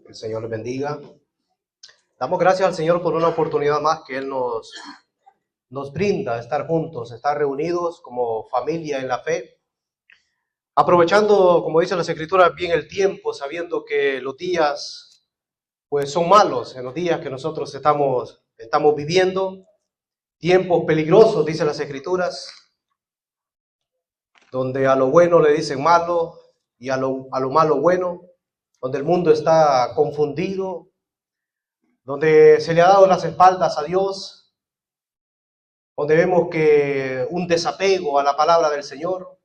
El Señor les bendiga. Damos gracias al Señor por una oportunidad más que Él nos brinda, estar juntos, estar reunidos como familia en la fe, aprovechando, como dicen las Escrituras, bien el tiempo, sabiendo que los días pues son malos, en los días que nosotros estamos viviendo, tiempos peligrosos, dicen las Escrituras, donde a lo bueno le dicen malo y a lo malo bueno, donde el mundo está confundido, donde se le ha dado las espaldas a Dios, donde vemos que un desapego a la palabra del Señor,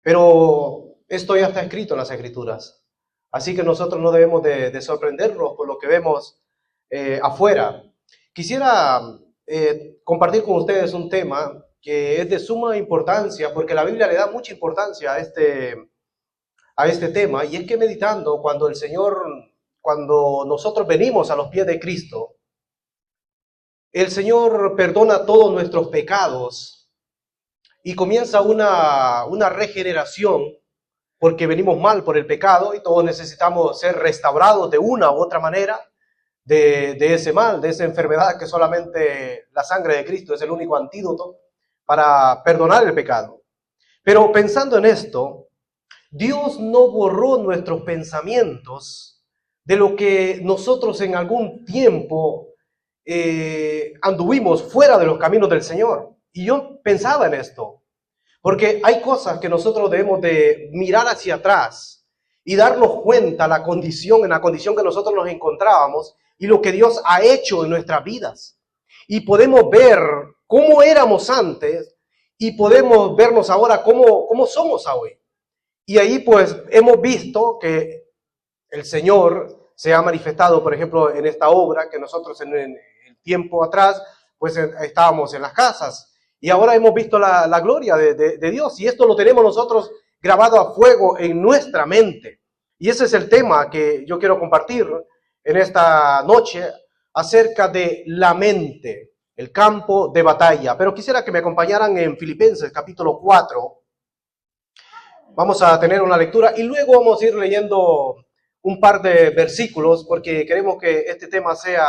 pero esto ya está escrito en las Escrituras, así que nosotros no debemos de sorprendernos por lo que vemos afuera. Quisiera compartir con ustedes un tema que es de suma importancia, porque la Biblia le da mucha importancia a este tema, y es que meditando cuando nosotros venimos a los pies de Cristo, el Señor perdona todos nuestros pecados y comienza una regeneración, porque venimos mal por el pecado y todos necesitamos ser restaurados de una u otra manera de ese mal, de esa enfermedad que solamente la sangre de Cristo es el único antídoto para perdonar el pecado. Pero pensando en esto, Dios no borró nuestros pensamientos de lo que nosotros en algún tiempo anduvimos fuera de los caminos del Señor. Y yo pensaba en esto, porque hay cosas que nosotros debemos de mirar hacia atrás y darnos cuenta en la condición que nosotros nos encontrábamos y lo que Dios ha hecho en nuestras vidas. Y podemos ver cómo éramos antes y podemos vernos ahora cómo somos hoy. Y ahí pues hemos visto que el Señor se ha manifestado, por ejemplo, en esta obra que nosotros en el tiempo atrás pues estábamos en las casas. Y ahora hemos visto la gloria de Dios, y esto lo tenemos nosotros grabado a fuego en nuestra mente. Y ese es el tema que yo quiero compartir en esta noche, acerca de la mente, el campo de batalla. Pero quisiera que me acompañaran en Filipenses capítulo 4. Vamos a tener una lectura y luego vamos a ir leyendo un par de versículos, porque queremos que este tema sea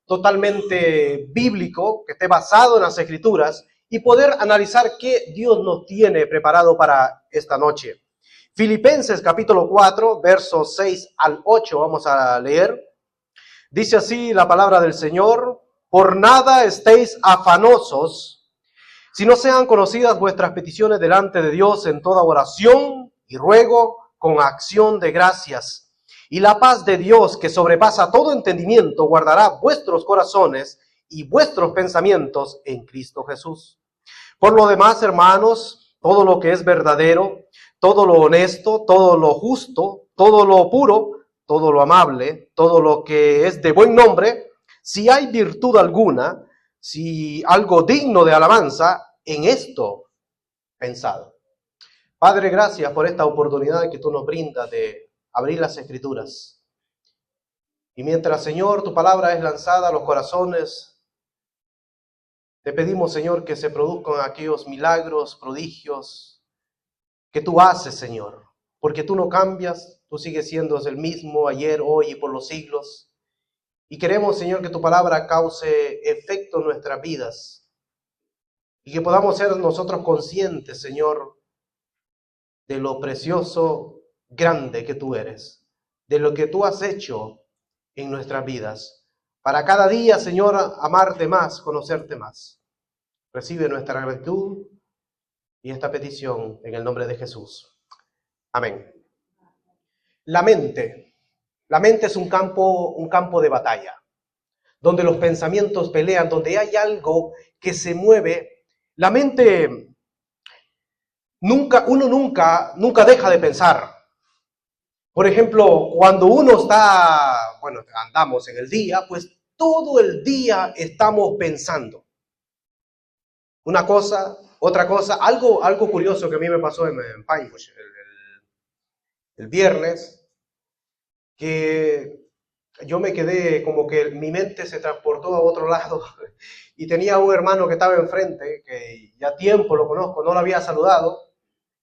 totalmente bíblico, que esté basado en las Escrituras, y poder analizar qué Dios nos tiene preparado para esta noche. Filipenses capítulo 4, versos 6 al 8, vamos a leer. Dice así la palabra del Señor: por nada estéis afanosos, si no sean conocidas vuestras peticiones delante de Dios en toda oración y ruego con acción de gracias. Y la paz de Dios, que sobrepasa todo entendimiento, guardará vuestros corazones y vuestros pensamientos en Cristo Jesús. Por lo demás, hermanos, todo lo que es verdadero, todo lo honesto, todo lo justo, todo lo puro, todo lo amable, todo lo que es de buen nombre, si hay virtud alguna, si algo digno de alabanza, en esto pensad. Padre, gracias por esta oportunidad que tú nos brindas de abrir las Escrituras. Y mientras, Señor, tu palabra es lanzada a los corazones, te pedimos, Señor, que se produzcan aquellos milagros, prodigios que tú haces, Señor, porque tú no cambias, tú sigues siendo el mismo ayer, hoy y por los siglos. Y queremos, Señor, que tu palabra cause efecto en nuestras vidas y que podamos ser nosotros conscientes, Señor, de lo precioso, grande que tú eres, de lo que tú has hecho en nuestras vidas, para cada día, Señor, amarte más, conocerte más. Recibe nuestra gratitud y esta petición en el nombre de Jesús. Amén. La mente es un campo de batalla, donde los pensamientos pelean, donde hay algo que se mueve. La mente uno nunca deja de pensar. Por ejemplo, cuando andamos en el día, pues todo el día estamos pensando. Una cosa, otra cosa, algo curioso que a mí me pasó en Pinebush el viernes, que yo me quedé como que mi mente se transportó a otro lado y tenía un hermano que estaba enfrente, que ya tiempo lo conozco, no lo había saludado,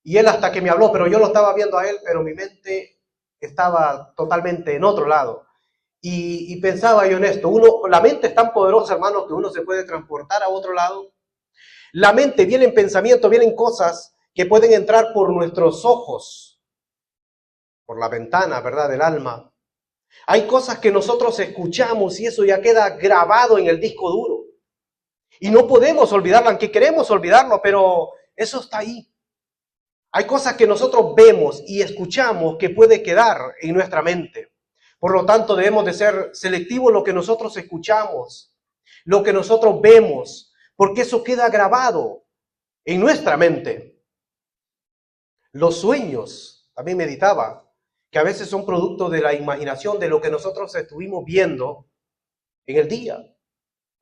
y él hasta que me habló, pero yo lo estaba viendo a él, pero mi mente estaba totalmente en otro lado. Y pensaba yo en esto, la mente es tan poderosa, hermanos, que uno se puede transportar a otro lado. La mente, vienen pensamientos, vienen cosas que pueden entrar por nuestros ojos, por la ventana, ¿verdad?, del alma. Hay cosas que nosotros escuchamos y eso ya queda grabado en el disco duro. Y no podemos olvidarlo, aunque queremos olvidarlo, pero eso está ahí. Hay cosas que nosotros vemos y escuchamos que puede quedar en nuestra mente. Por lo tanto, debemos de ser selectivos en lo que nosotros escuchamos, lo que nosotros vemos, porque eso queda grabado en nuestra mente. Los sueños, también meditaba, que a veces son producto de la imaginación de lo que nosotros estuvimos viendo en el día,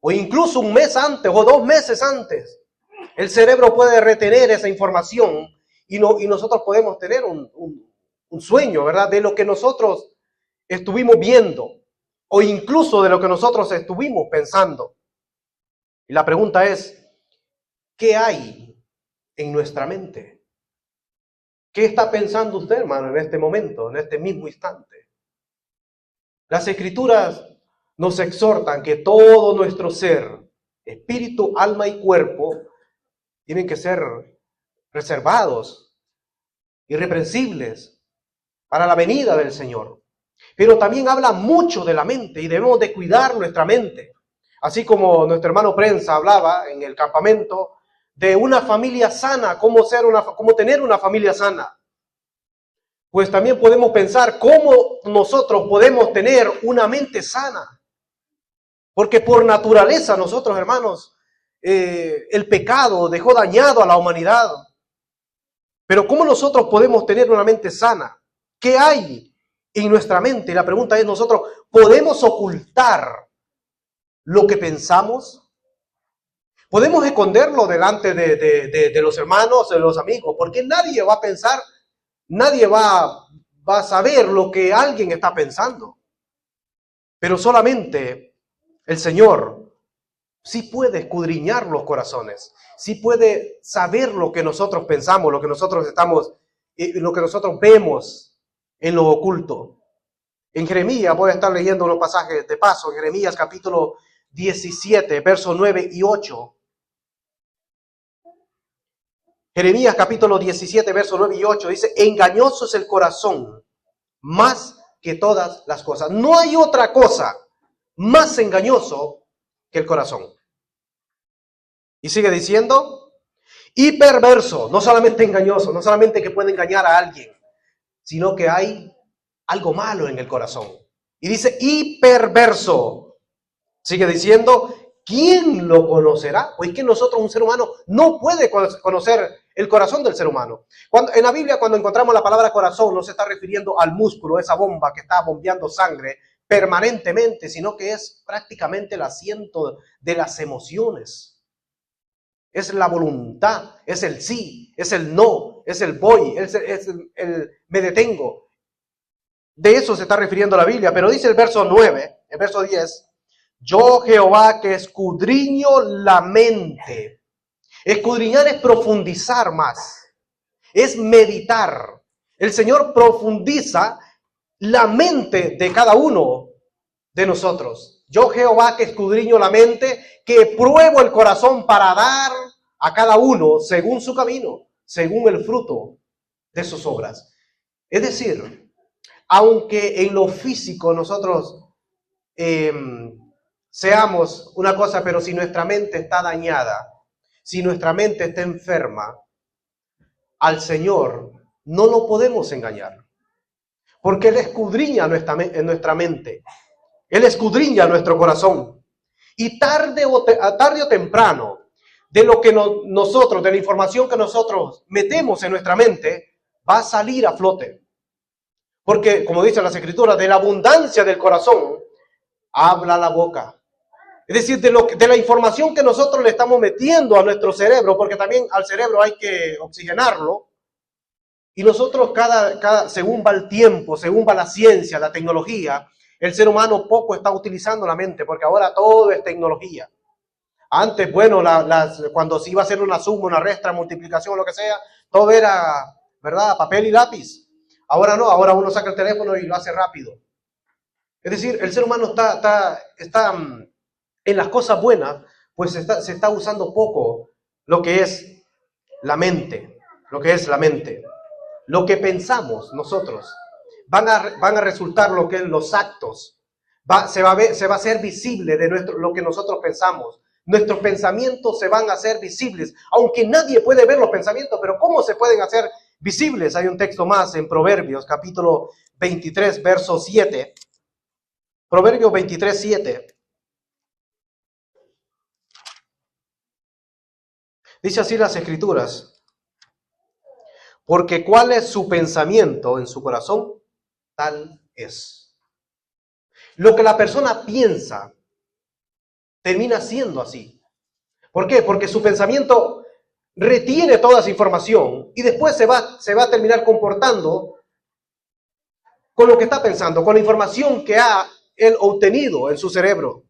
o incluso un mes antes o 2 meses antes. El cerebro puede retener esa información y nosotros podemos tener un sueño, ¿verdad?, de lo que nosotros estuvimos viendo o incluso de lo que nosotros estuvimos pensando. Y la pregunta es, ¿qué hay en nuestra mente? ¿Qué está pensando usted, hermano, en este momento, en este mismo instante? Las Escrituras nos exhortan que todo nuestro ser, espíritu, alma y cuerpo, tienen que ser reservados, irreprensibles, para la venida del Señor. Pero también habla mucho de la mente y debemos de cuidar nuestra mente. Así como nuestro hermano Prensa hablaba en el campamento de una familia sana, cómo tener una familia sana. Pues también podemos pensar cómo nosotros podemos tener una mente sana. Porque por naturaleza nosotros, hermanos, el pecado dejó dañado a la humanidad. Pero ¿cómo nosotros podemos tener una mente sana? ¿Qué hay en nuestra mente? Y la pregunta es, ¿nosotros podemos ocultar lo que pensamos? ¿Podemos esconderlo delante de los hermanos, de los amigos? Porque nadie va a pensar, nadie va a saber lo que alguien está pensando. Pero solamente el Señor sí puede escudriñar los corazones, sí puede saber lo que nosotros pensamos, lo que nosotros vemos en lo oculto. En Jeremías, voy a estar leyendo unos pasajes de paso, en Jeremías capítulo 17, versos 9 y 8. Jeremías capítulo 17, versos 9 y 8 dice, engañoso es el corazón más que todas las cosas. No hay otra cosa más engañoso que el corazón. Y sigue diciendo, y perverso, no solamente engañoso, no solamente que puede engañar a alguien, sino que hay algo malo en el corazón. Y dice, y perverso. Sigue diciendo, ¿quién lo conocerá? Pues que nosotros, un ser humano, no puede conocer el corazón del ser humano. En la Biblia, cuando encontramos la palabra corazón, no se está refiriendo al músculo, esa bomba que está bombeando sangre permanentemente, sino que es prácticamente el asiento de las emociones. Es la voluntad, es el sí, es el no, es el voy, es el me detengo. De eso se está refiriendo la Biblia, pero dice el verso 9, el verso 10, yo Jehová que escudriño la mente. Escudriñar es profundizar más, es meditar. El Señor profundiza la mente de cada uno de nosotros. Yo Jehová que escudriño la mente, que pruebo el corazón para dar a cada uno según su camino, según el fruto de sus obras. Es decir, aunque en lo físico nosotros seamos una cosa, pero si nuestra mente está dañada, si nuestra mente está enferma, al Señor no lo podemos engañar. Porque Él escudriña en nuestra mente. Él escudriña nuestro corazón. Y tarde o temprano, de lo que nosotros, de la información que nosotros metemos en nuestra mente, va a salir a flote. Porque, como dicen las Escrituras, de la abundancia del corazón, habla la boca. Es decir, de la información que nosotros le estamos metiendo a nuestro cerebro, porque también al cerebro hay que oxigenarlo, y nosotros según va el tiempo, según va la ciencia, la tecnología, el ser humano poco está utilizando la mente, porque ahora todo es tecnología. Antes, bueno, cuando se iba a hacer una suma, una resta, multiplicación, lo que sea, todo era, ¿verdad?, papel y lápiz. Ahora no, ahora uno saca el teléfono y lo hace rápido. Es decir, el ser humano está en las cosas buenas, pues se está usando poco lo que es la mente, lo que es la mente. Lo que pensamos nosotros van a resultar lo que es los actos. Se va a hacer visible de lo que nosotros pensamos. Nuestros pensamientos se van a hacer visibles, aunque nadie puede ver los pensamientos, pero ¿cómo se pueden hacer visibles? Hay un texto más en Proverbios, capítulo 23, verso 7. Proverbios 23, 7. Dice así las Escrituras: porque cuál es su pensamiento en su corazón, tal es. Lo que la persona piensa termina siendo así. ¿Por qué? Porque su pensamiento retiene toda esa información y después se va a terminar comportando con lo que está pensando, con la información que ha él obtenido en su cerebro.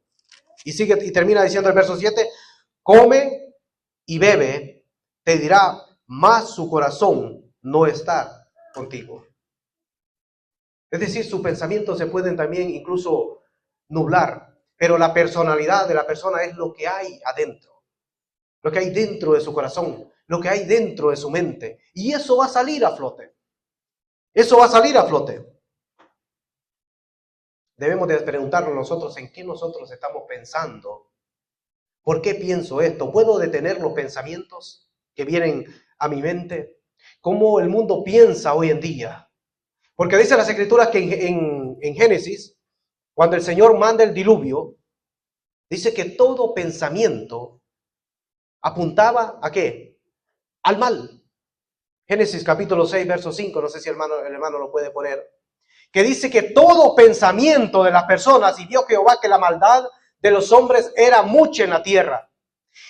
Y termina diciendo el verso 7, come y bebe, te dirá, mas su corazón no está contigo. Es decir, sus pensamientos se pueden también incluso nublar, pero la personalidad de la persona es lo que hay adentro, lo que hay dentro de su corazón, lo que hay dentro de su mente. Y eso va a salir a flote. Eso va a salir a flote. Debemos de preguntarnos nosotros en qué nosotros estamos pensando. ¿Por qué pienso esto? ¿Puedo detener los pensamientos que vienen a mi mente? ¿Cómo el mundo piensa hoy en día? Porque dice las Escrituras que en Génesis, cuando el Señor manda el diluvio, dice que todo pensamiento apuntaba ¿a qué? Al mal. Génesis capítulo 6, verso 5, no sé si el hermano lo puede poner, que dice que todo pensamiento de las personas, y vio Jehová que la maldad de los hombres era mucha en la tierra,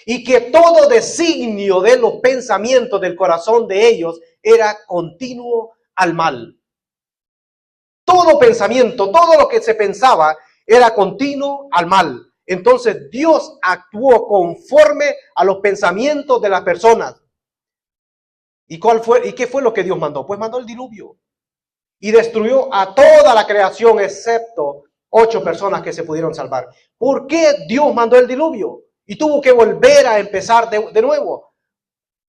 y que todo designio de los pensamientos del corazón de ellos era continuo al mal. Todo pensamiento, todo lo que se pensaba era continuo al mal. Entonces Dios actuó conforme a los pensamientos de las personas. ¿Y qué fue lo que Dios mandó? Pues mandó el diluvio. Y destruyó a toda la creación excepto 8 personas que se pudieron salvar. ¿Por qué Dios mandó el diluvio? Y tuvo que volver a empezar de nuevo.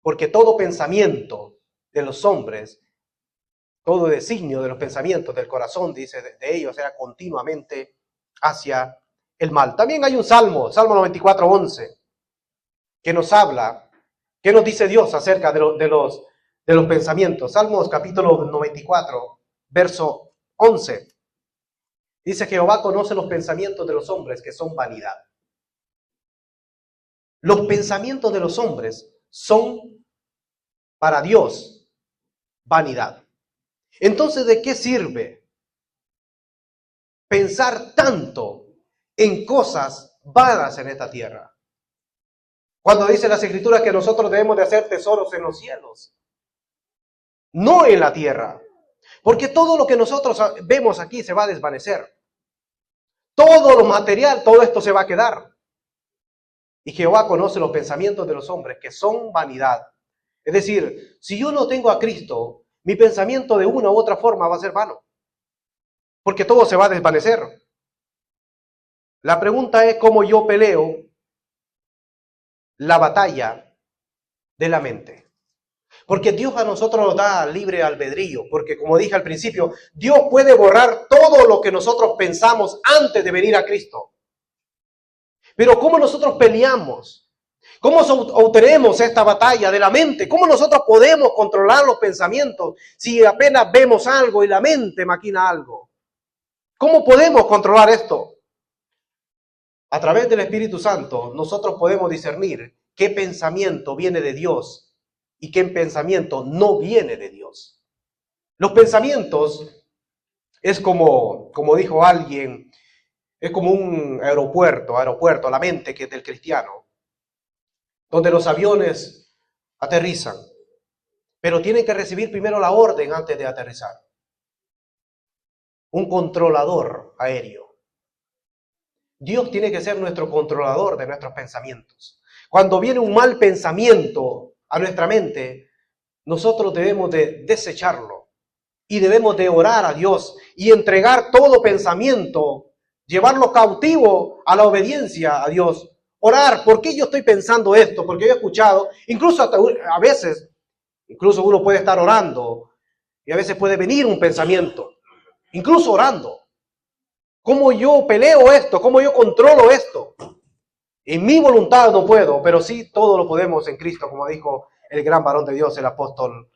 Porque todo pensamiento de los hombres, todo designio de los pensamientos del corazón, dice, de ellos era continuamente hacia el mal. También hay un Salmo 94, 11, que nos habla, que nos dice Dios acerca de los pensamientos. Salmos capítulo 94, verso 11. Dice: Jehová conoce los pensamientos de los hombres, que son vanidad. Los pensamientos de los hombres son para Dios vanidad. Entonces, ¿de qué sirve pensar tanto en cosas vanas en esta tierra? Cuando dice las Escrituras que nosotros debemos de hacer tesoros en los cielos, no en la tierra. Porque todo lo que nosotros vemos aquí se va a desvanecer. Todo lo material, todo esto se va a quedar. Y Jehová conoce los pensamientos de los hombres, que son vanidad. Es decir, si yo no tengo a Cristo, mi pensamiento de una u otra forma va a ser vano. Porque todo se va a desvanecer. La pregunta es cómo yo peleo la batalla de la mente. Porque Dios a nosotros nos da libre albedrío, porque como dije al principio, Dios puede borrar todo lo que nosotros pensamos antes de venir a Cristo. Pero ¿cómo nosotros peleamos? ¿Cómo obtenemos esta batalla de la mente? ¿Cómo nosotros podemos controlar los pensamientos si apenas vemos algo y la mente maquina algo? ¿Cómo podemos controlar esto? A través del Espíritu Santo nosotros podemos discernir qué pensamiento viene de Dios y qué pensamiento no viene de Dios. Los pensamientos es como dijo alguien, es como un aeropuerto, la mente que es del cristiano, donde los aviones aterrizan, pero tienen que recibir primero la orden antes de aterrizar. Un controlador aéreo. Dios tiene que ser nuestro controlador de nuestros pensamientos. Cuando viene un mal pensamiento a nuestra mente, nosotros debemos de desecharlo. y debemos de orar a Dios y entregar todo pensamiento, llevarlo cautivo a la obediencia a Dios. Orar, ¿por qué yo estoy pensando esto? Porque yo he escuchado, incluso hasta a veces, incluso uno puede estar orando y a veces puede venir un pensamiento, incluso orando. ¿Cómo yo peleo esto? ¿Cómo yo controlo esto? En mi voluntad no puedo, pero sí todo lo podemos en Cristo, como dijo el gran varón de Dios, el apóstol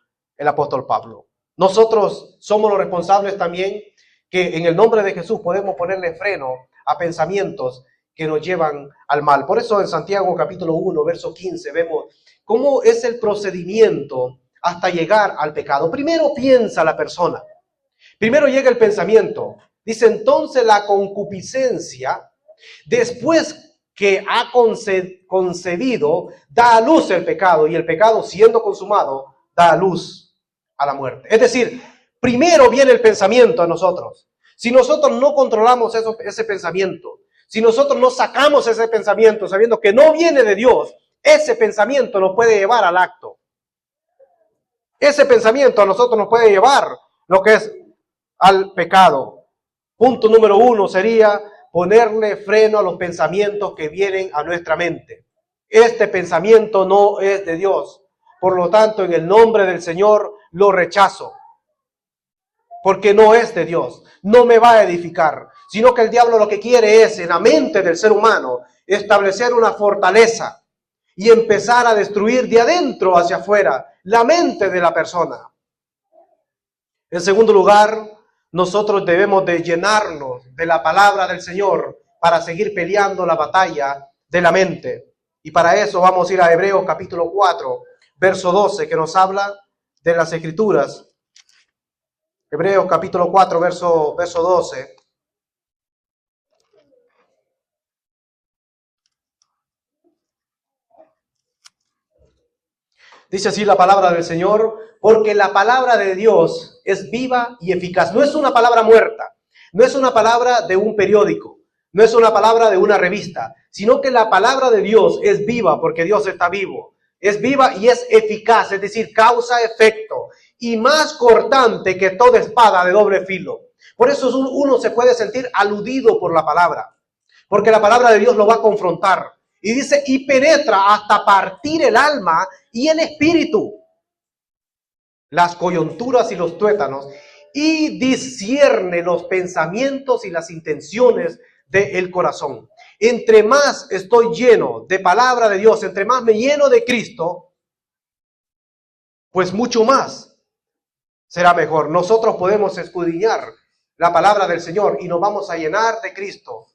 Pablo. Nosotros somos los responsables también que en el nombre de Jesús podemos ponerle freno a pensamientos que nos llevan al mal. Por eso en Santiago capítulo 1, verso 15, vemos cómo es el procedimiento hasta llegar al pecado. Primero piensa la persona, primero llega el pensamiento. Dice entonces la concupiscencia, después que ha concebido, da a luz el pecado, y el pecado siendo consumado, da a luz a la muerte. Es decir, primero viene el pensamiento a nosotros. Si nosotros no controlamos ese pensamiento, si nosotros no sacamos ese pensamiento sabiendo que no viene de Dios, ese pensamiento nos puede llevar al acto. Ese pensamiento a nosotros nos puede llevar lo que es al pecado. Punto número 1 sería ponerle freno a los pensamientos que vienen a nuestra mente. Este pensamiento no es de Dios. Por lo tanto, en el nombre del Señor lo rechazo. Porque no es de Dios. No me va a edificar. Sino que el diablo lo que quiere es, en la mente del ser humano, establecer una fortaleza y empezar a destruir de adentro hacia afuera la mente de la persona. En segundo lugar, nosotros debemos de llenarnos de la palabra del Señor para seguir peleando la batalla de la mente. Y para eso vamos a ir a Hebreos capítulo 4, verso 12, que nos habla de las Escrituras. Hebreos capítulo 4, verso 12. Dice así la palabra del Señor, porque la palabra de Dios es viva y eficaz. No es una palabra muerta, no es una palabra de un periódico, no es una palabra de una revista, sino que la palabra de Dios es viva porque Dios está vivo. Es viva y es eficaz, es decir, causa efecto y más cortante que toda espada de doble filo. Por eso uno se puede sentir aludido por la palabra, porque la palabra de Dios lo va a confrontar. Y dice, y penetra hasta partir el alma y el espíritu, las coyunturas y los tuétanos, y discierne los pensamientos y las intenciones del corazón. Entre más estoy lleno de palabra de Dios, entre más me lleno de Cristo, pues mucho más será mejor. Nosotros podemos escudriñar la palabra del Señor y nos vamos a llenar de Cristo.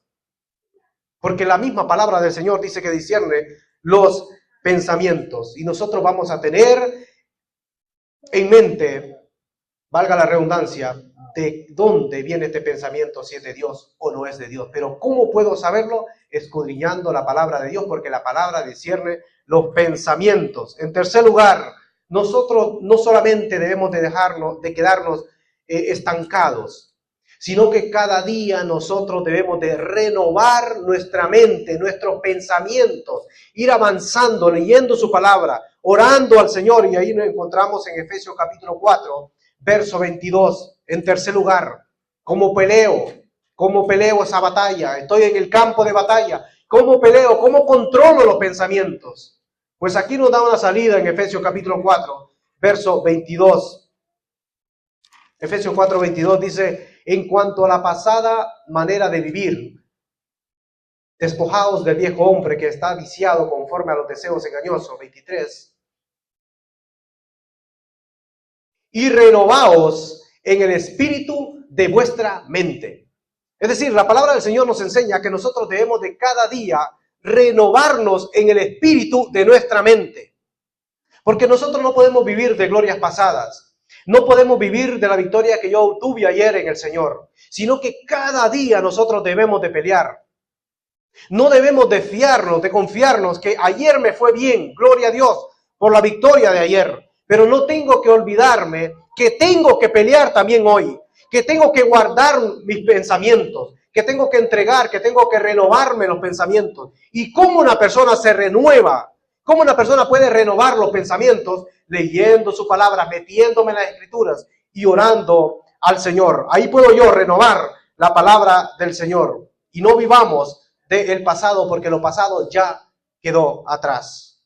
Porque la misma palabra del Señor dice que discierne los pensamientos. Y nosotros vamos a tener en mente, valga la redundancia, de dónde viene este pensamiento, si es de Dios o no es de Dios. Pero ¿cómo puedo saberlo? Escudriñando la palabra de Dios, porque la palabra discierne los pensamientos. En tercer lugar, nosotros no solamente debemos de quedarnos estancados, sino que cada día nosotros debemos de renovar nuestra mente, nuestros pensamientos, ir avanzando, leyendo su palabra, orando al Señor, y ahí nos encontramos en Efesios capítulo 4, verso 22. En tercer lugar, ¿cómo peleo esa batalla? Estoy en el campo de batalla. ¿Cómo peleo? ¿Cómo controlo los pensamientos? Pues aquí nos da una salida en Efesios capítulo 4, verso 22. Efesios 4, 22 dice, en cuanto a la pasada manera de vivir, despojaos del viejo hombre que está viciado conforme a los deseos engañosos, 23, y renovaos en el espíritu de vuestra mente. Es decir, la palabra del Señor nos enseña que nosotros debemos de cada día renovarnos en el espíritu de nuestra mente. Porque nosotros no podemos vivir de glorias pasadas. No podemos vivir de la victoria que yo obtuve ayer en el Señor, sino que cada día nosotros debemos de pelear. No debemos de fiarnos, de confiarnos que ayer me fue bien, gloria a Dios, por la victoria de ayer. Pero no tengo que olvidarme que tengo que pelear también hoy, que tengo que guardar mis pensamientos, que tengo que entregar, que tengo que renovarme los pensamientos. ¿Y cómo una persona se renueva? ¿Cómo una persona puede renovar los pensamientos? Leyendo su palabra, metiéndome en las Escrituras y orando al Señor. Ahí puedo yo renovar la palabra del Señor y no vivamos del pasado, porque lo pasado ya quedó atrás.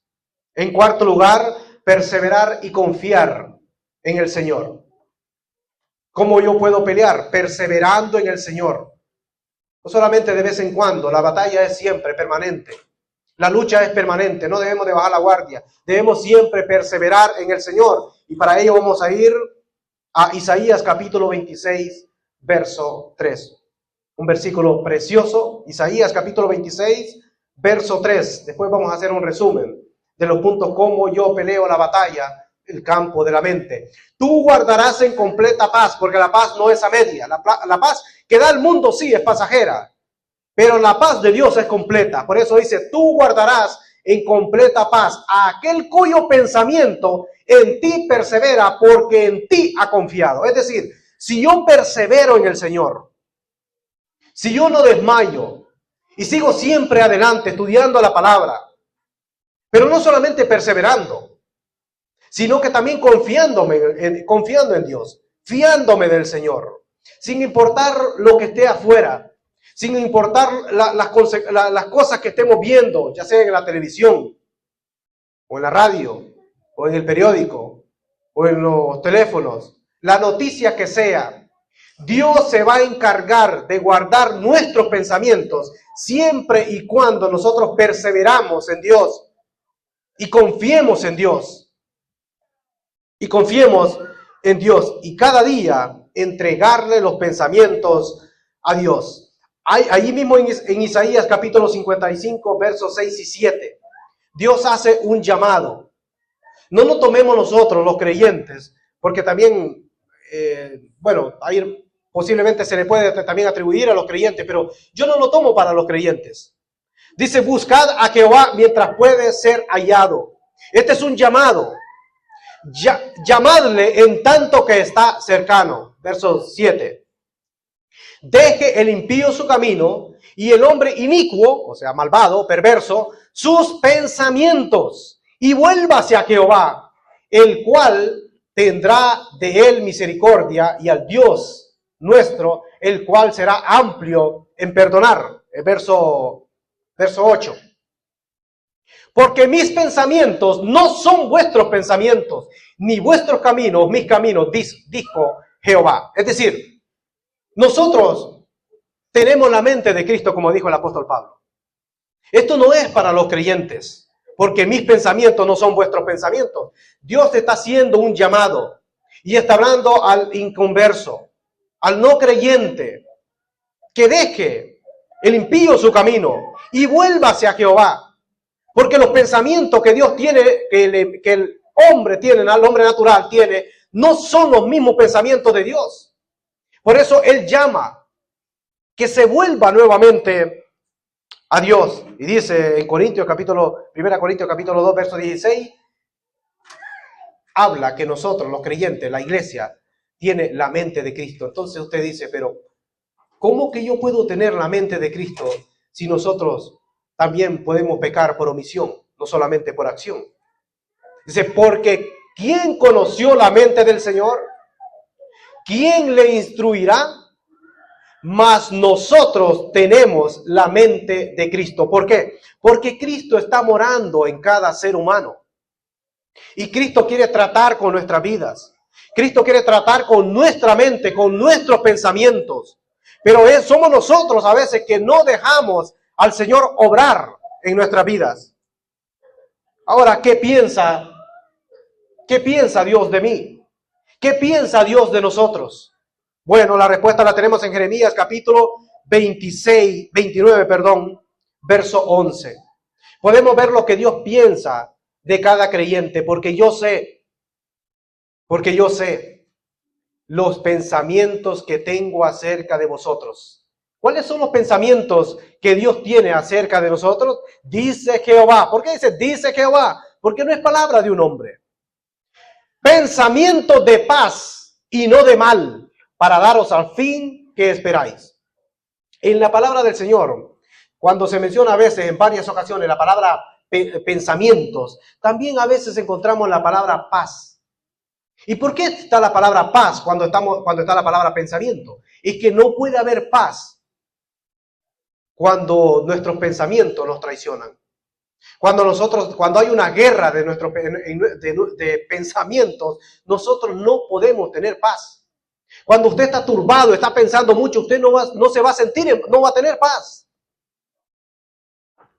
En cuarto lugar, perseverar y confiar en el Señor. ¿Cómo yo puedo pelear? Perseverando en el Señor. No solamente de vez en cuando, la batalla es siempre permanente. La lucha es permanente, no debemos de bajar la guardia. Debemos siempre perseverar en el Señor. Y para ello vamos a ir a Isaías capítulo 26, verso 3. Un versículo precioso, Isaías capítulo 26, verso 3. Después vamos a hacer un resumen de los puntos cómo yo peleo la batalla, el campo de la mente. Tú guardarás en completa paz, porque la paz no es a media. La paz que da el mundo sí es pasajera, pero la paz de Dios es completa. Por eso dice, tú guardarás en completa paz a aquel cuyo pensamiento en ti persevera, porque en ti ha confiado. Es decir, si yo persevero en el Señor, si yo no desmayo y sigo siempre adelante estudiando la palabra, pero no solamente perseverando, sino que también confiando en Dios, fiándome del Señor, sin importar lo que esté afuera, sin importar las cosas que estemos viendo, ya sea en la televisión, o en la radio, o en el periódico, o en los teléfonos, la noticia que sea. Dios se va a encargar de guardar nuestros pensamientos siempre y cuando nosotros perseveramos en Dios y confiemos en Dios. Y confiemos en Dios y cada día entregarle los pensamientos a Dios. Allí mismo en Isaías capítulo 55, versos 6 y 7, Dios hace un llamado. No lo tomemos nosotros los creyentes, porque también, ahí posiblemente se le puede también atribuir a los creyentes, pero yo no lo tomo para los creyentes. Dice, buscad a Jehová mientras puede ser hallado. Este es un llamado. Llamadle en tanto que está cercano. Verso 7. Deje el impío su camino y el hombre inicuo, o sea, malvado, perverso, sus pensamientos, y vuélvase a Jehová, el cual tendrá de él misericordia, y al Dios nuestro, el cual será amplio en perdonar. El verso 8. Porque mis pensamientos no son vuestros pensamientos, ni vuestros caminos, mis caminos, dijo Jehová. Es decir, nosotros tenemos la mente de Cristo, como dijo el apóstol Pablo. Esto no es para los creyentes, porque mis pensamientos no son vuestros pensamientos. Dios está haciendo un llamado y está hablando al inconverso, al no creyente, que deje el impío su camino y vuélvase a Jehová. Porque los pensamientos que Dios tiene, que el hombre tiene, el hombre natural tiene, no son los mismos pensamientos de Dios. Por eso Él llama que se vuelva nuevamente a Dios. Y dice en 1 Corintios capítulo 2, verso 16, habla que nosotros, los creyentes, la iglesia, tiene la mente de Cristo. Entonces usted dice, pero ¿cómo que yo puedo tener la mente de Cristo si nosotros también podemos pecar por omisión, no solamente por acción? Dice, porque ¿quién conoció la mente del Señor? ¿Quién le instruirá? Mas nosotros tenemos la mente de Cristo. ¿Por qué? Porque Cristo está morando en cada ser humano. Y Cristo quiere tratar con nuestras vidas. Cristo quiere tratar con nuestra mente, con nuestros pensamientos. Pero somos nosotros a veces que no dejamos al Señor obrar en nuestras vidas. Ahora, ¿qué piensa Dios de mí? ¿Qué piensa Dios de nosotros? Bueno, la respuesta la tenemos en Jeremías capítulo 29, verso 11. Podemos ver lo que Dios piensa de cada creyente, porque yo sé los pensamientos que tengo acerca de vosotros. ¿Cuáles son los pensamientos que Dios tiene acerca de nosotros? Dice Jehová. ¿Por qué dice Jehová? Porque no es palabra de un hombre. Pensamientos de paz y no de mal, para daros al fin que esperáis. En la palabra del Señor, cuando se menciona a veces, en varias ocasiones, la palabra pensamientos, también a veces encontramos la palabra paz. ¿Y por qué está la palabra paz cuando está la palabra pensamiento? Es que no puede haber paz cuando nuestros pensamientos nos traicionan. Cuando hay una guerra de pensamientos, nosotros no podemos tener paz. Cuando usted está turbado, está pensando mucho, usted no se va a sentir, no va a tener paz.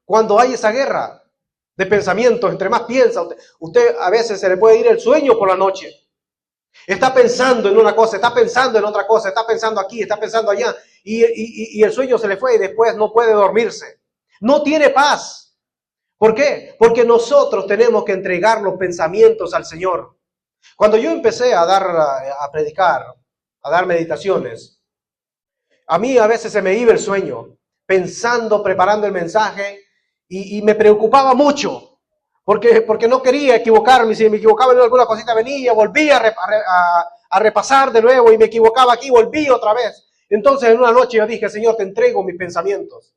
Cuando hay esa guerra de pensamientos, entre más piensa, usted a veces se le puede ir el sueño por la noche. Está pensando en una cosa, está pensando en otra cosa, está pensando aquí, está pensando allá, y el sueño se le fue y después no puede dormirse. No tiene paz. ¿Por qué? Porque nosotros tenemos que entregar los pensamientos al Señor. Cuando yo empecé a predicar, a dar meditaciones, a mí a veces se me iba el sueño, pensando, preparando el mensaje, y me preocupaba mucho. Porque no quería equivocarme, si me equivocaba en alguna cosita venía, volvía a repasar de nuevo y me equivocaba aquí, volvía otra vez. Entonces en una noche yo dije, Señor, te entrego mis pensamientos.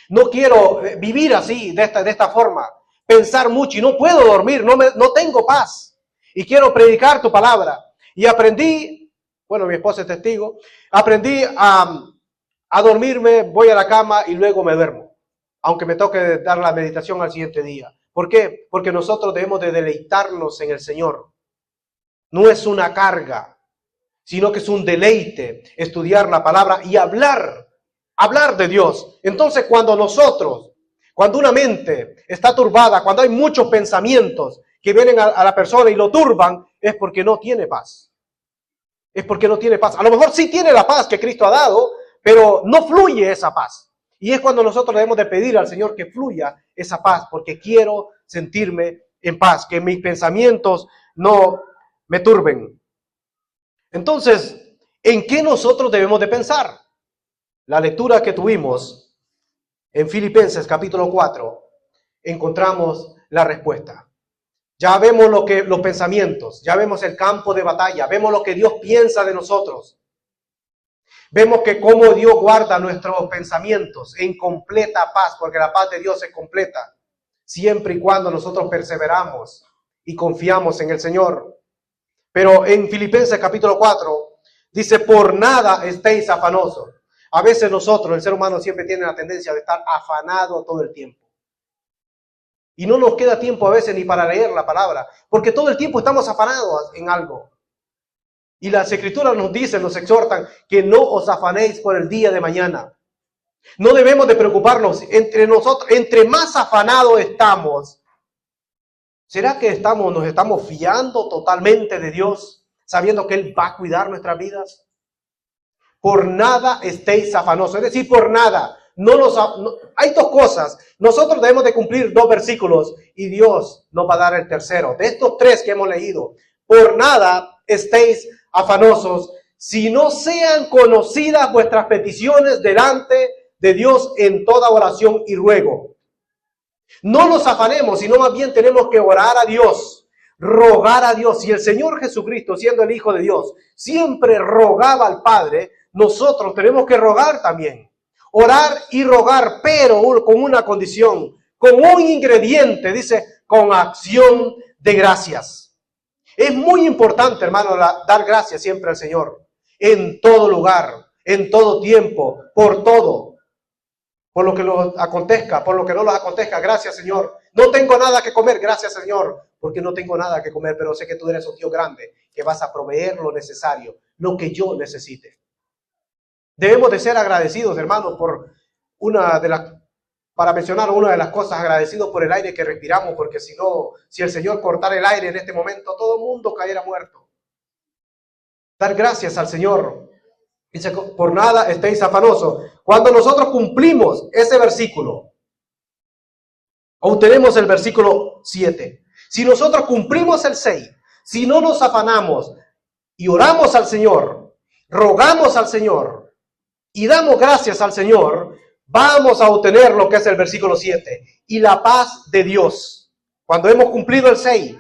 No quiero vivir así, de esta forma, pensar mucho y no puedo dormir, no tengo paz. Y quiero predicar tu palabra. Y aprendí, bueno, mi esposa es testigo, aprendí a dormirme, voy a la cama y luego me duermo, aunque me toque dar la meditación al siguiente día. ¿Por qué? Porque nosotros debemos de deleitarnos en el Señor. No es una carga, sino que es un deleite estudiar la palabra y hablar de Dios. Entonces cuando una mente está turbada, cuando hay muchos pensamientos que vienen a la persona y lo turban, es porque no tiene paz. Es porque no tiene paz. A lo mejor sí tiene la paz que Cristo ha dado, pero no fluye esa paz. Y es cuando nosotros debemos de pedir al Señor que fluya esa paz, porque quiero sentirme en paz, que mis pensamientos no me turben. Entonces, ¿en qué nosotros debemos de pensar? La lectura que tuvimos en Filipenses capítulo 4, encontramos la respuesta. Ya vemos los pensamientos, ya vemos el campo de batalla, vemos lo que Dios piensa de nosotros. Vemos que cómo Dios guarda nuestros pensamientos en completa paz, porque la paz de Dios es completa, siempre y cuando nosotros perseveramos y confiamos en el Señor. Pero en Filipenses capítulo 4 dice, por nada estéis afanosos. A veces nosotros, el ser humano, siempre tiene la tendencia de estar afanado todo el tiempo. Y no nos queda tiempo a veces ni para leer la palabra, porque todo el tiempo estamos afanados en algo. Y las Escrituras nos dicen, nos exhortan, que no os afanéis por el día de mañana. No debemos de preocuparnos entre nosotros, entre más afanados estamos. ¿Será que nos estamos fiando totalmente de Dios, sabiendo que Él va a cuidar nuestras vidas? Por nada estéis afanosos, es decir, por nada. Hay dos cosas. Nosotros debemos de cumplir 2 versículos y Dios nos va a dar el tercero. De estos 3 que hemos leído, por nada estéis afanosos, si no sean conocidas vuestras peticiones delante de Dios en toda oración y ruego. No nos afanemos, sino más bien tenemos que orar a Dios, rogar a Dios. Y el Señor Jesucristo, siendo el Hijo de Dios, siempre rogaba al Padre, nosotros tenemos que rogar también. Orar y rogar, pero con una condición, con un ingrediente, dice, con acción de gracias. Es muy importante, hermano, dar gracias siempre al Señor, en todo lugar, en todo tiempo, por todo, por lo que nos acontezca, por lo que no nos acontezca. Gracias, Señor. No tengo nada que comer, gracias, Señor, porque no tengo nada que comer, pero sé que tú eres un Dios grande, que vas a proveer lo necesario, lo que yo necesite. Debemos de ser agradecidos, hermano, para mencionar una de las cosas, agradecidos por el aire que respiramos, porque si el Señor cortara el aire en este momento, todo el mundo cayera muerto. Dar gracias al Señor. Dice, por nada estéis afanosos. Cuando nosotros cumplimos ese versículo, obtenemos el versículo 7. Si nosotros cumplimos el 6, si no nos afanamos y oramos al Señor, rogamos al Señor y damos gracias al Señor, vamos a obtener lo que es el versículo 7. Y la paz de Dios. Cuando hemos cumplido el 6,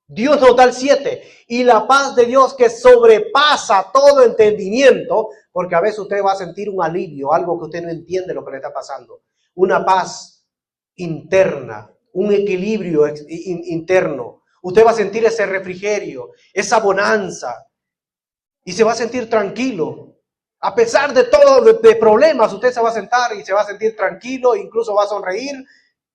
Dios nos da el 7. Y la paz de Dios que sobrepasa todo entendimiento, porque a veces usted va a sentir un alivio, algo que usted no entiende lo que le está pasando. Una paz interna, un equilibrio interno, Usted va a sentir ese refrigerio, esa bonanza, y se va a sentir tranquilo. A pesar de todo, de problemas, usted se va a sentar y se va a sentir tranquilo, incluso va a sonreír.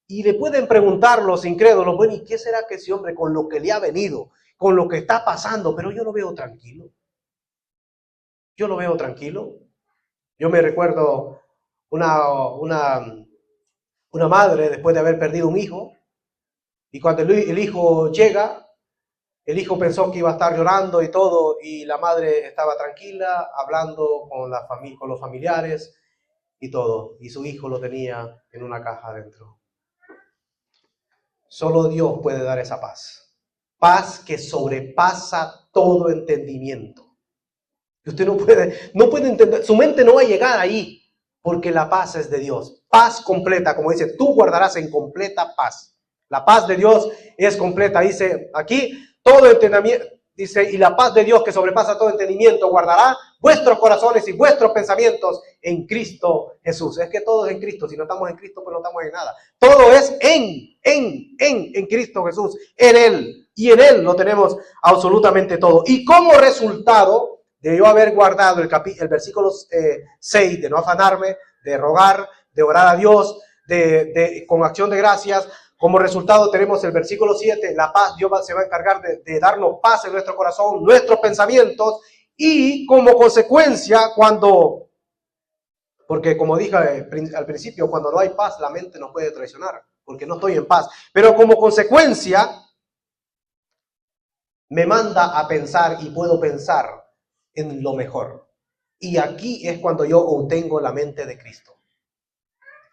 Y le pueden preguntar los incrédulos, bueno, ¿y qué será que ese hombre con lo que le ha venido, con lo que está pasando? Pero yo lo veo tranquilo. Yo lo veo tranquilo. Yo me recuerdo una madre después de haber perdido un hijo, y cuando el hijo llega, el hijo pensó que iba a estar llorando y todo, y la madre estaba tranquila, hablando con con los familiares y todo, y su hijo lo tenía en una caja adentro. Solo Dios puede dar esa paz. Paz que sobrepasa todo entendimiento. Usted no puede entender, su mente no va a llegar ahí, porque la paz es de Dios. Paz completa, como dice, tú guardarás en completa paz. La paz de Dios es completa, dice aquí, todo entendimiento, dice, y la paz de Dios que sobrepasa todo entendimiento guardará vuestros corazones y vuestros pensamientos en Cristo Jesús. Es que todo es en Cristo. Si no estamos en Cristo, pues no estamos en nada. Todo es en Cristo Jesús, en Él. Y en Él lo tenemos absolutamente todo. Y como resultado de yo haber guardado el versículo 6, de no afanarme, de rogar, de orar a Dios, con acción de gracias, como resultado tenemos el versículo 7, la paz, Dios se va a encargar de darnos paz en nuestro corazón, nuestros pensamientos, y como consecuencia, porque como dije al principio, cuando no hay paz, la mente nos puede traicionar, porque no estoy en paz, pero como consecuencia, me manda a pensar y puedo pensar en lo mejor. Y aquí es cuando yo obtengo la mente de Cristo.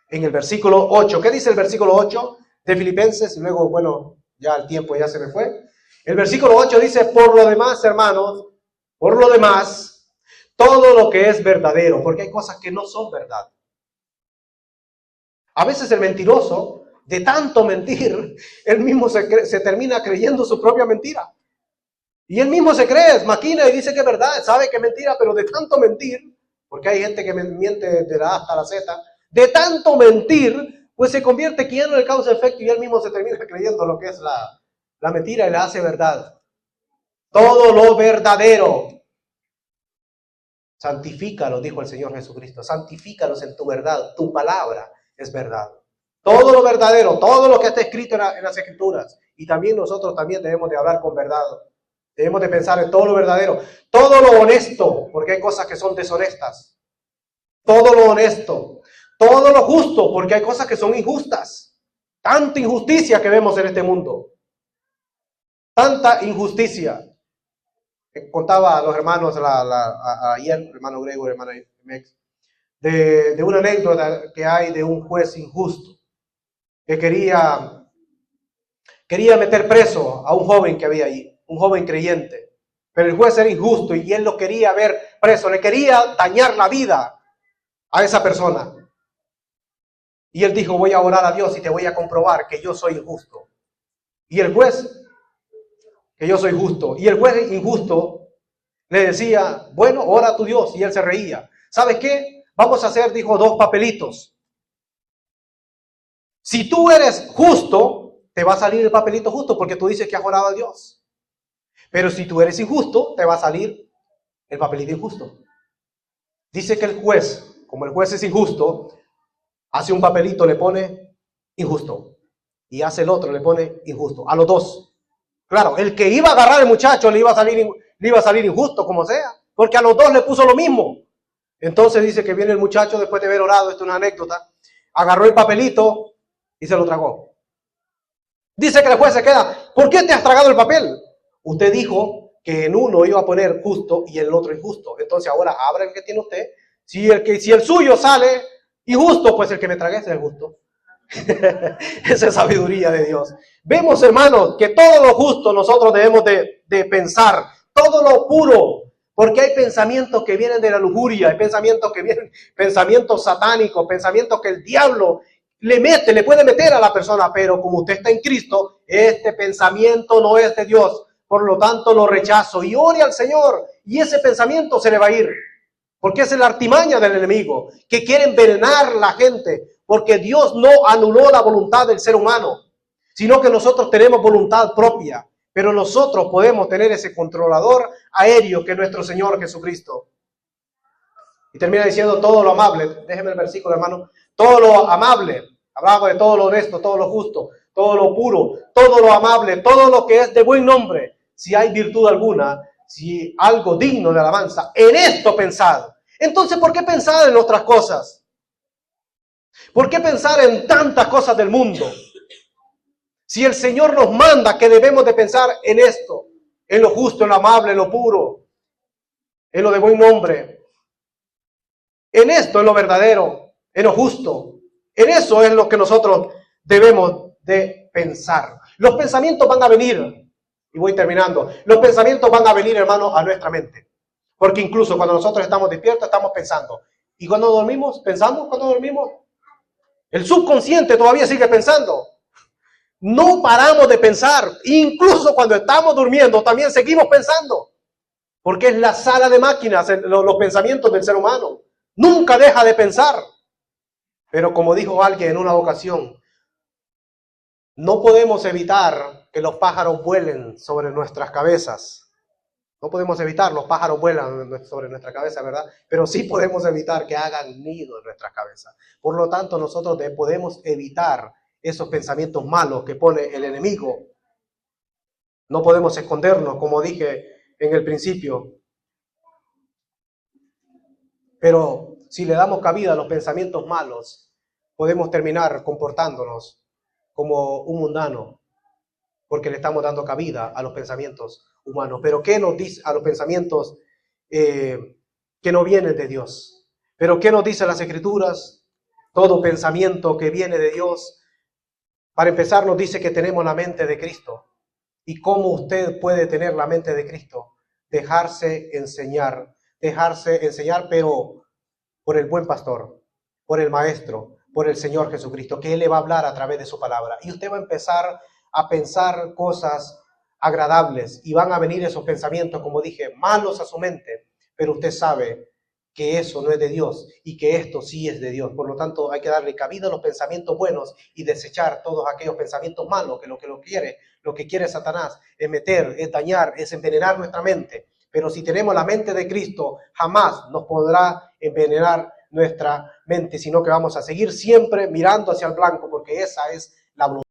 En el versículo 8, ¿qué dice el versículo 8 de Filipenses? Luego, bueno, ya el tiempo ya se me fue. El versículo 8 dice, por lo demás, hermanos, por lo demás, todo lo que es verdadero, porque hay cosas que no son verdad. A veces el mentiroso, de tanto mentir, él mismo se termina creyendo su propia mentira. Y él mismo se cree, maquina y dice que es verdad, sabe que es mentira, pero de tanto mentir, porque hay gente que miente de la A hasta la Z, de tanto mentir, pues se convierte que ya no le causa efecto y él mismo se termina creyendo lo que es la mentira y la hace verdad. Todo lo verdadero, santifícalo, dijo el Señor Jesucristo, santifícalos en tu verdad, tu palabra es verdad. Todo lo verdadero, todo lo que está escrito en las Escrituras, y también nosotros también debemos de hablar con verdad. Debemos de pensar en todo lo verdadero, todo lo honesto, porque hay cosas que son deshonestas. Todo lo honesto, todo lo justo, porque hay cosas que son injustas. Tanta injusticia que vemos en este mundo. Tanta injusticia. Contaba a los hermanos ayer, hermano Grego, hermano Mex, de una anécdota que hay de un juez injusto que quería meter preso a un joven que había allí. Un joven creyente, pero el juez era injusto y él lo quería ver preso, le quería dañar la vida a esa persona. Y él dijo, voy a orar a Dios y te voy a comprobar que yo soy justo. Y el juez, que yo soy justo. Y el juez injusto le decía, bueno, ora a tu Dios. Y él se reía. ¿Sabes qué? Vamos a hacer, dijo, 2 papelitos. Si tú eres justo, te va a salir el papelito justo porque tú dices que has orado a Dios. Pero si tú eres injusto, te va a salir el papelito injusto. Dice que el juez, como el juez es injusto, hace un papelito, le pone injusto. Y hace el otro, le pone injusto. A los dos. Claro, el que iba a agarrar al muchacho le iba a salir injusto, como sea. Porque a los dos le puso lo mismo. Entonces dice que viene el muchacho después de haber orado, esto es una anécdota, agarró el papelito y se lo tragó. Dice que el juez se queda, ¿por qué te has tragado el papel? Usted dijo que en uno iba a poner justo y en el otro injusto. Entonces ahora abra el que tiene usted. Si el suyo sale injusto, pues el que me tragué es el justo. Esa es sabiduría de Dios. Vemos, hermanos, que todo lo justo nosotros debemos de pensar. Todo lo puro. Porque hay pensamientos que vienen de la lujuria. Hay pensamientos satánicos, pensamientos que el diablo le puede meter a la persona. Pero como usted está en Cristo, este pensamiento no es de Dios. Por lo tanto, lo rechazo y ore al Señor y ese pensamiento se le va a ir. Porque es la artimaña del enemigo, que quiere envenenar la gente. Porque Dios no anuló la voluntad del ser humano, sino que nosotros tenemos voluntad propia. Pero nosotros podemos tener ese controlador aéreo que es nuestro Señor Jesucristo. Y termina diciendo todo lo amable. Déjeme el versículo, hermano. Todo lo amable. Hablamos de todo lo honesto, todo lo justo, todo lo puro, todo lo amable, todo lo que es de buen nombre. Si hay virtud alguna, si algo digno de alabanza, en esto pensad. Entonces, ¿por qué pensar en otras cosas? ¿Por qué pensar en tantas cosas del mundo? Si el Señor nos manda que debemos de pensar en esto, en lo justo, en lo amable, en lo puro, en lo de buen nombre, en esto, en lo verdadero, en lo justo, en eso es lo que nosotros debemos de pensar. Los pensamientos van a venir, y voy terminando, los pensamientos van a venir, hermano, a nuestra mente. Porque incluso cuando nosotros estamos despiertos, estamos pensando. Y cuando dormimos, ¿pensamos cuando dormimos? El subconsciente todavía sigue pensando. No paramos de pensar. Incluso cuando estamos durmiendo, también seguimos pensando. Porque es la sala de máquinas, los pensamientos del ser humano. Nunca deja de pensar. Pero como dijo alguien en una ocasión, no podemos evitar que los pájaros vuelen sobre nuestras cabezas. No podemos evitar, los pájaros vuelan sobre nuestra cabeza, ¿verdad? Pero sí podemos evitar que hagan nido en nuestras cabezas. Por lo tanto, nosotros podemos evitar esos pensamientos malos que pone el enemigo. No podemos escondernos, como dije en el principio. Pero si le damos cabida a los pensamientos malos, podemos terminar comportándonos como un mundano, porque le estamos dando cabida a los pensamientos humanos. Pero ¿qué nos dice a los pensamientos que no vienen de Dios? ¿Pero qué nos dicen las Escrituras? Todo pensamiento que viene de Dios. Para empezar, nos dice que tenemos la mente de Cristo. ¿Y cómo usted puede tener la mente de Cristo? Dejarse enseñar, pero por el buen pastor, por el maestro, por el Señor Jesucristo, que Él le va a hablar a través de su palabra. Y usted va a empezar a pensar cosas agradables y van a venir esos pensamientos, como dije, malos a su mente, pero usted sabe que eso no es de Dios y que esto sí es de Dios. Por lo tanto, hay que darle cabida a los pensamientos buenos y desechar todos aquellos pensamientos malos, que lo que quiere Satanás es meter, es dañar, es envenenar nuestra mente. Pero si tenemos la mente de Cristo, jamás nos podrá envenenar nuestra mente, sino que vamos a seguir siempre mirando hacia el blanco, porque esa es la voluntad